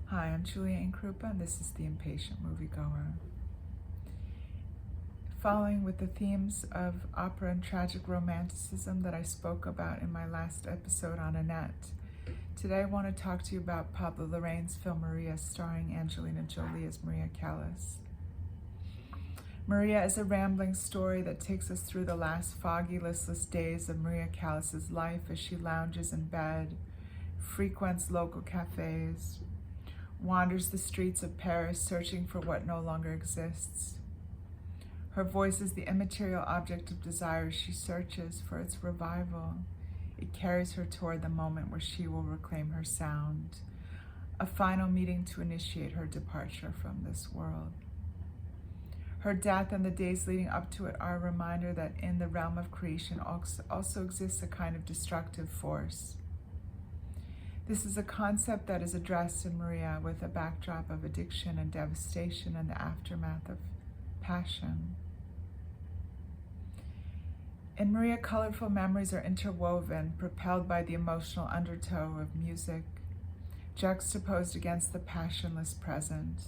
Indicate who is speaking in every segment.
Speaker 1: Hi, I'm Julia Ain-Krupa, and this is the Impatient Moviegoer. Following with the themes of opera and tragic romanticism that I spoke about in my last episode on Annette, today I want to talk to you about Pablo Larraín's film Maria, starring Angelina Jolie as Maria Callas. Maria is a rambling story that takes us through the last foggy, listless days of Maria Callas's life as she lounges in bed, frequents local cafes, wanders the streets of Paris searching for what no longer exists. Her voice is the immaterial object of desire she searches for its revival. It carries her toward the moment where she will reclaim her sound, a final meeting to initiate her departure from this world. Her death and the days leading up to it are a reminder that in the realm of creation also exists a kind of destructive force. This is a concept that is addressed in Maria with a backdrop of addiction and devastation and the aftermath of passion. In Maria, colorful memories are interwoven, propelled by the emotional undertow of music, juxtaposed against the passionless present.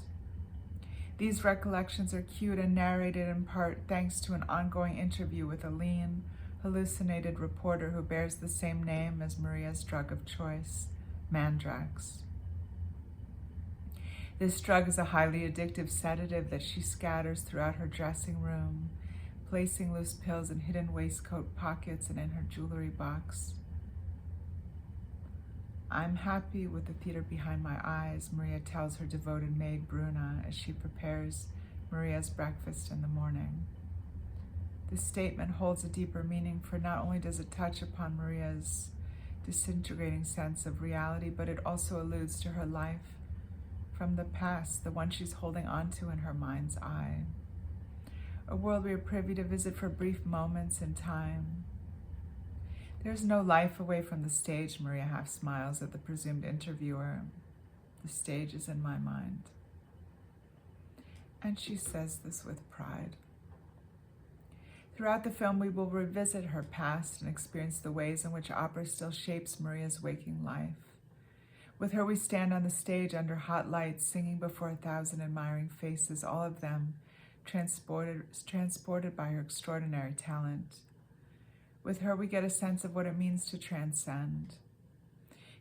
Speaker 1: These recollections are cued and narrated in part thanks to an ongoing interview with a lean, hallucinated reporter who bears the same name as Maria's drug of choice, Mandrax. This drug is a highly addictive sedative that she scatters throughout her dressing room, placing loose pills in hidden waistcoat pockets and in her jewelry box. "I'm happy with the theater behind my eyes," Maria tells her devoted maid Bruna as she prepares Maria's breakfast in the morning. This statement holds a deeper meaning, for not only does it touch upon Maria's disintegrating sense of reality, but it also alludes to her life from the past, the one she's holding on to in her mind's eye. A world we are privy to visit for brief moments in time. "There's no life away from the stage," Maria half smiles at the presumed interviewer. "The stage is in my mind." And she says this with pride. Throughout the film, we will revisit her past and experience the ways in which opera still shapes Maria's waking life. With her, we stand on the stage under hot lights, singing before 1,000 admiring faces, all of them transported by her extraordinary talent. With her, we get a sense of what it means to transcend.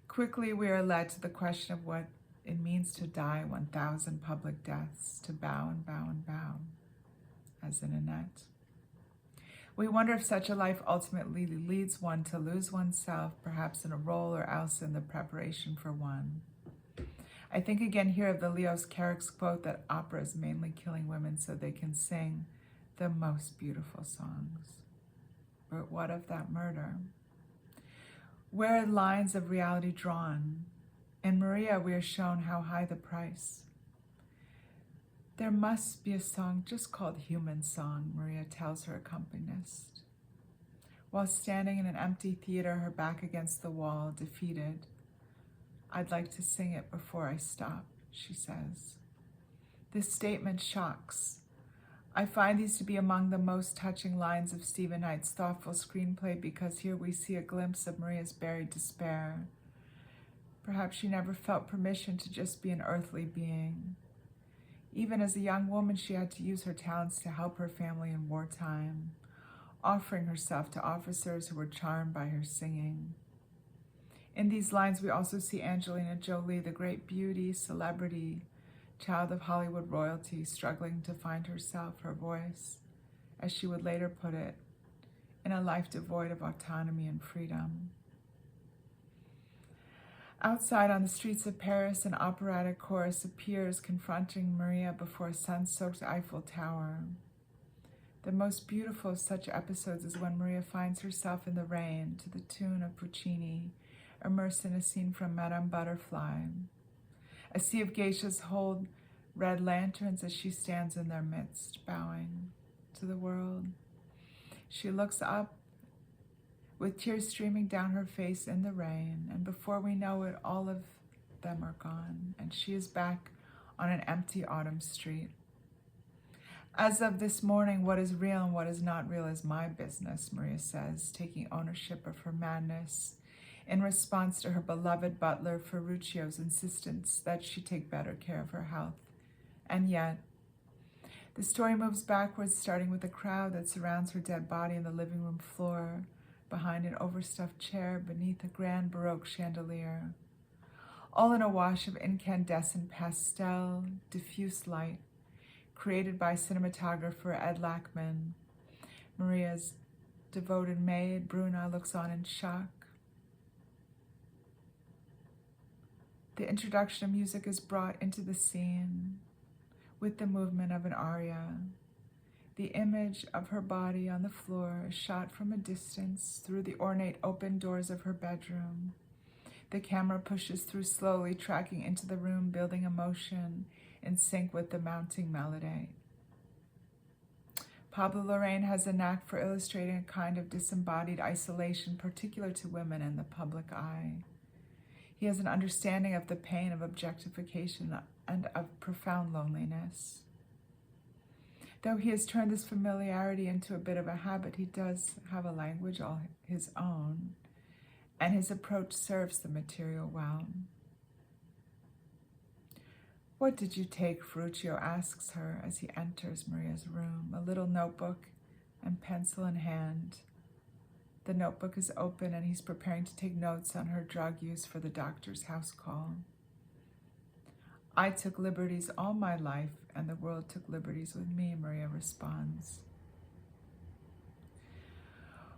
Speaker 1: Quickly, we are led to the question of what it means to die 1,000 public deaths, to bow and bow and bow, as in Annette. We wonder if such a life ultimately leads one to lose oneself, perhaps in a role or else in the preparation for one. I think again here of the Leos Carax quote that opera is mainly killing women so they can sing the most beautiful songs. But what of that murder? Where are lines of reality drawn? In Maria, we are shown how high the price. "There must be a song just called Human Song," Maria tells her accompanist. While standing in an empty theater, her back against the wall, defeated, "I'd like to sing it before I stop," she says. This statement shocks. I find these to be among the most touching lines of Stephen Knight's thoughtful screenplay because here we see a glimpse of Maria's buried despair. Perhaps she never felt permission to just be an earthly being. Even as a young woman, she had to use her talents to help her family in wartime, offering herself to officers who were charmed by her singing. In these lines, we also see Angelina Jolie, the great beauty, celebrity, child of Hollywood royalty, struggling to find herself, her voice, as she would later put it, in a life devoid of autonomy and freedom. Outside on the streets of Paris, an operatic chorus appears confronting Maria before a sun-soaked Eiffel Tower. The most beautiful of such episodes is when Maria finds herself in the rain to the tune of Puccini, immersed in a scene from Madame Butterfly. A sea of geishas hold red lanterns as she stands in their midst, bowing to the world. She looks up with tears streaming down her face in the rain, and before we know it, all of them are gone, and she is back on an empty autumn street. "As of this morning, what is real and what is not real is my business," Maria says, taking ownership of her madness in response to her beloved butler Ferruccio's insistence that she take better care of her health. And yet, the story moves backwards, starting with a crowd that surrounds her dead body on the living room floor, behind an overstuffed chair beneath a grand Baroque chandelier, all in a wash of incandescent pastel, diffuse light, created by cinematographer Ed Lachman. Maria's devoted maid, Bruna, looks on in shock. The introduction of music is brought into the scene with the movement of an aria. The image of her body on the floor is shot from a distance through the ornate open doors of her bedroom. The camera pushes through slowly, tracking into the room, building emotion in sync with the mounting melody. Pablo Larraín has a knack for illustrating a kind of disembodied isolation particular to women in the public eye. He has an understanding of the pain of objectification and of profound loneliness. Though he has turned this familiarity into a bit of a habit, he does have a language all his own, and his approach serves the material well. "What did you take?" Ferruccio asks her as he enters Maria's room, a little notebook and pencil in hand. The notebook is open and he's preparing to take notes on her drug use for the doctor's house call. "I took liberties all my life, and the world took liberties with me," Maria responds.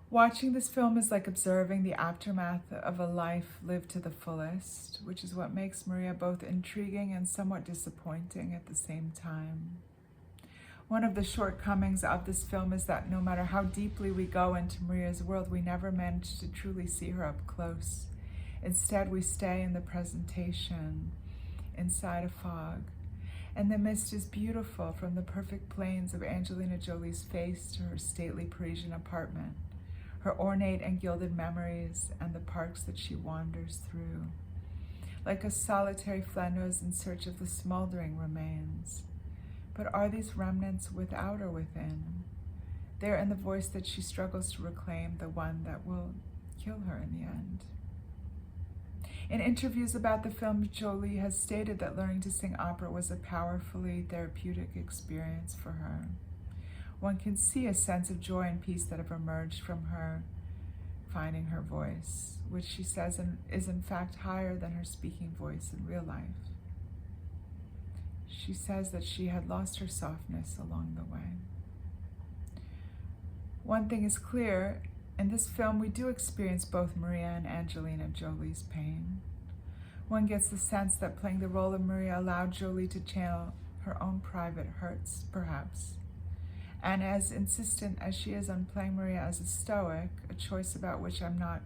Speaker 1: Watching this film is like observing the aftermath of a life lived to the fullest, which is what makes Maria both intriguing and somewhat disappointing at the same time. One of the shortcomings of this film is that no matter how deeply we go into Maria's world, we never manage to truly see her up close. Instead, we stay in the presentation, inside a fog. And the mist is beautiful, from the perfect planes of Angelina Jolie's face to her stately Parisian apartment, her ornate and gilded memories, and the parks that she wanders through, like a solitary Flanneuse in search of the smoldering remains. But are these remnants without or within? They're in the voice that she struggles to reclaim, the one that will kill her in the end. In interviews about the film, Jolie has stated that learning to sing opera was a powerfully therapeutic experience for her. One can see a sense of joy and peace that have emerged from her finding her voice, which she says is in fact higher than her speaking voice in real life. She says that she had lost her softness along the way. One thing is clear, in this film we do experience both Maria and Angelina Jolie's pain. One gets the sense that playing the role of Maria allowed Jolie to channel her own private hurts, perhaps. And as insistent as she is on playing Maria as a stoic, a choice about which I'm not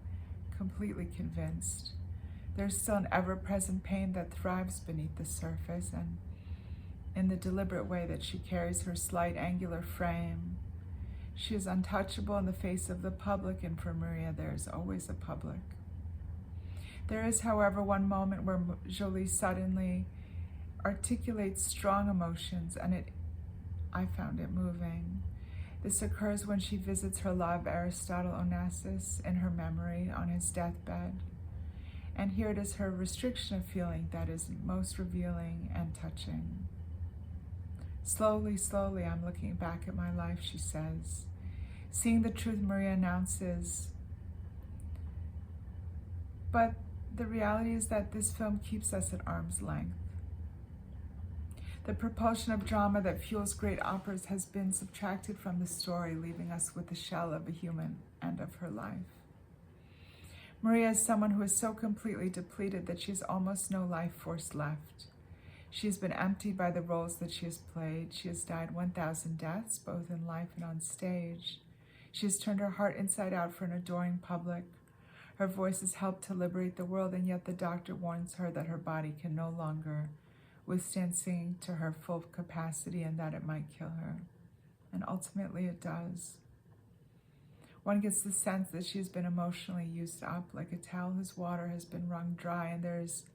Speaker 1: completely convinced, there's still an ever-present pain that thrives beneath the surface, and in the deliberate way that she carries her slight angular frame. She is untouchable in the face of the public, and for Maria there is always a public. There is, however, one moment where Jolie suddenly articulates strong emotions, and I found it moving. This occurs when she visits her love, Aristotle Onassis, in her memory on his deathbed. And here it is her restriction of feeling that is most revealing and touching. "Slowly, slowly, I'm looking back at my life," she says. Seeing the truth, Maria announces. But the reality is that this film keeps us at arm's length. The propulsion of drama that fuels great operas has been subtracted from the story, leaving us with the shell of a human and of her life. Maria is someone who is so completely depleted that she has almost no life force left. She has been emptied by the roles that she has played. She has died 1,000 deaths, both in life and on stage. She has turned her heart inside out for an adoring public. Her voice has helped to liberate the world, and yet the doctor warns her that her body can no longer withstand singing to her full capacity and that it might kill her. And ultimately it does. One gets the sense that she has been emotionally used up, like a towel whose water has been wrung dry, and there is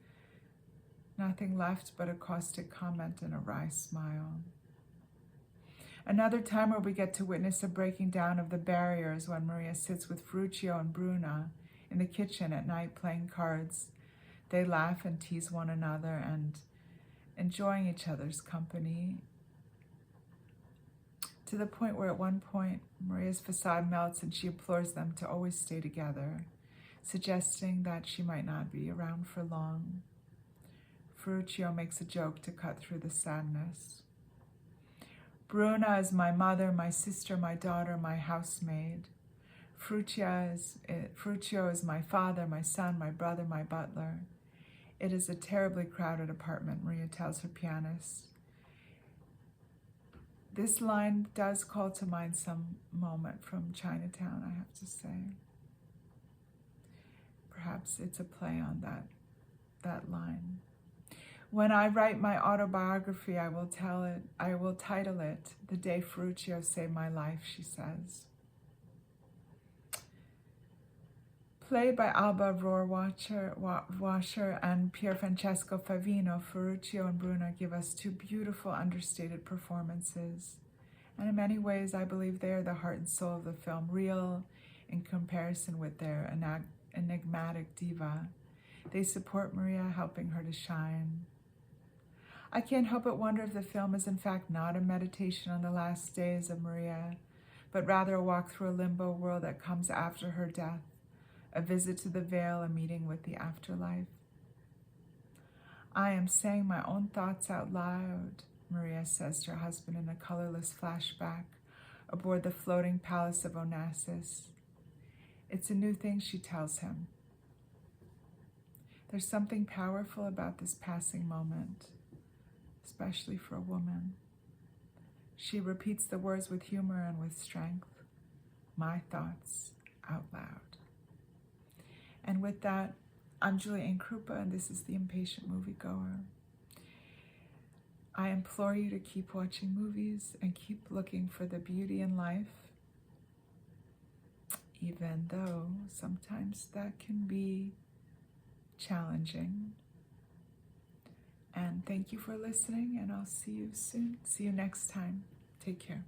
Speaker 1: nothing left but a caustic comment and a wry smile. Another time where we get to witness a breaking down of the barriers when Maria sits with Ferruccio and Bruna in the kitchen at night playing cards. They laugh and tease one another and enjoying each other's company, to the point where at one point Maria's facade melts and she implores them to always stay together, suggesting that she might not be around for long. Ferruccio makes a joke to cut through the sadness. Bruna is my mother, my sister, my daughter, my housemaid. Ferruccio is my father, my son, my brother, my butler. It is a terribly crowded apartment, Maria tells her pianist. This line does call to mind some moment from Chinatown, I have to say. Perhaps it's a play on that line. When I write my autobiography, I will title it "The Day Ferruccio Saved My Life," she says. Played by Alba Rohrwacher and Pier Francesco Favino, Ferruccio and Bruna give us two beautiful, understated performances. And in many ways, I believe they are the heart and soul of the film, real in comparison with their enigmatic diva. They support Maria, helping her to shine. I can't help but wonder if the film is in fact not a meditation on the last days of Maria, but rather a walk through a limbo world that comes after her death, a visit to the veil, a meeting with the afterlife. I am saying my own thoughts out loud, Maria says to her husband in a colorless flashback aboard the floating palace of Onassis. It's a new thing, she tells him. There's something powerful about this passing moment, especially for a woman. She repeats the words with humor and with strength. My thoughts out loud. And with that, I'm Julia Ain-Krupa, and this is the Impatient Moviegoer. I implore you to keep watching movies and keep looking for the beauty in life, even though sometimes that can be challenging. And thank you for listening, and I'll see you soon. See you next time. Take care.